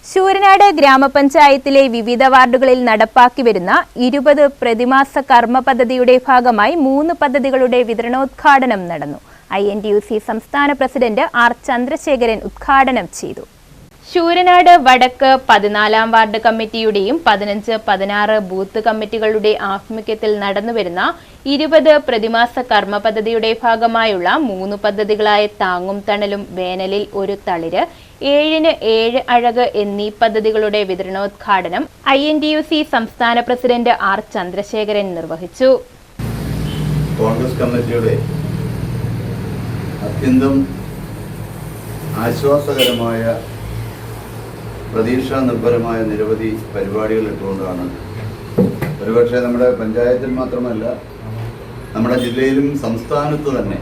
ശൂരനാട് ഗ്രാമപഞ്ചായത്തിലെ വിവിധ വാർഡുകളിൽ നടപ്പാക്കി വരുന്ന 20 പ്രതിമാസ കർമ്മ പദ്ധതിയുടെ ഭാഗമായി 3 പദ്ധതികളുടെ വിതരണോദ്ഘാടനം നടന്നു. INTUC സംസ്ഥാന പ്രസിഡന്റ് ആർ ചന്ദ്രശേഖരൻ ഉദ്ഘാടനം ചെയ്തു. ശൂരനാട് വടക്ക് 14-ാം വാർഡ് കമ്മിറ്റിയുടെയും 15-16 ബൂത്ത് കമ്മിറ്റികളുടെ ആഭിമുഖ്യത്തിൽ നടന്നുവരുന്ന 20 പ്രതിമാസ കർമ്മ പദ്ധതിയുടെ ഭാഗമായുള്ള 3 പദ്ധതികളായ താങ്ങും തണലും, വേനലിൽ ഒരു തളിര്, 7-ന് 7 അഴക് എന്നീ പദ്ധതികളുടെ വിതരണോദ്ഘാടനം INTUC സംസ്ഥാന പ്രസിഡന്റ് ആർ ചന്ദ്രശേഖരൻ നിർവഹിച്ചു. കോൺഗ്രസ് കമ്മിറ്റിയുടെ അത്യന്തം ആശ്വാസകരമായ പ്രതീക്ഷാ നിർഭരമായ നിരവധി പരിപാടികൾ ഇട്ടുകൊണ്ടാണ് ഒരുപക്ഷെ നമ്മുടെ പഞ്ചായത്തിൽ മാത്രമല്ല നമ്മുടെ ജില്ലയിലും സംസ്ഥാനത്ത് തന്നെ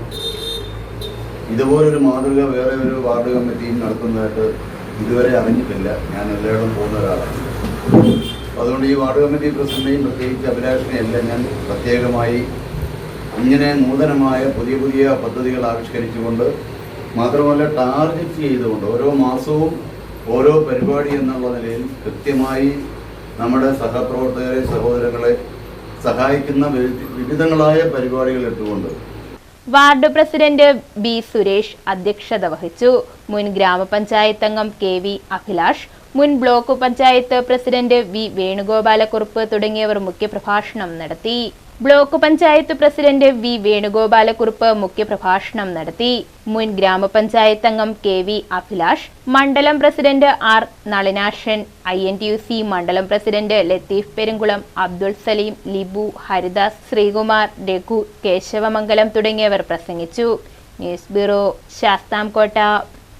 ഇതുപോലൊരു മാതൃക വേറെ ഒരു വാർഡ് കമ്മിറ്റിയും നടത്തുന്നതായിട്ട് ഇതുവരെ അറിഞ്ഞിട്ടില്ല. ഞാൻ എല്ലായിടത്തും പോകുന്ന ഒരാളാണ്. അതുകൊണ്ട് ഈ വാർഡ് കമ്മിറ്റി പ്രസിഡന്റിനെയും പ്രത്യേകിച്ച് അഭിലാഷിനെയെല്ലാം ഞാൻ പ്രത്യേകമായി ഇങ്ങനെ നൂതനമായ പുതിയ പദ്ധതികൾ ആവിഷ്കരിച്ചുകൊണ്ട് മാത്രമല്ല ടാർഗറ്റ് ചെയ്തുകൊണ്ട് ഓരോ മാസവും ഓരോ പരിപാടി എന്നുള്ള നിലയിൽ കൃത്യമായി നമ്മുടെ സഹപ്രവർത്തകരെ, സഹോദരങ്ങളെ സഹായിക്കുന്ന വിവിധങ്ങളായ പരിപാടികൾ ഇട്ടുകൊണ്ട് വാർഡ് പ്രസിഡന്റ് ബി സുരേഷ് അധ്യക്ഷത വഹിച്ചു. മുൻ ഗ്രാമപഞ്ചായത്ത് അംഗം KV അഭിലാഷ്, മുൻ block panchayat president V Venugopalakkurup തുടങ്ങിയവർ മുഖ്യപ്രഭാഷണം നടത്തി. Block panchayat president V Venugopalakkurup മുഖ്യപ്രഭാഷണം നടത്തി. മുൻ ഗ്രാമപഞ്ചായത്ത് അംഗം KV അഭിലാഷ്, മണ്ഡലം പ്രസിഡന്റ് ആർ നളിനാശൻ, INTUC മണ്ഡലം പ്രസിഡന്റ് ലത്തീഫ് പെരുങ്കുളം, അബ്ദുൾ സലീം, ലിബു, ഹരിദാസ്, ശ്രീകുമാർ, രഘു, കേശവമംഗലം തുടങ്ങിയവർ പ്രസംഗിച്ചു. News bureau, Sasthamkotta.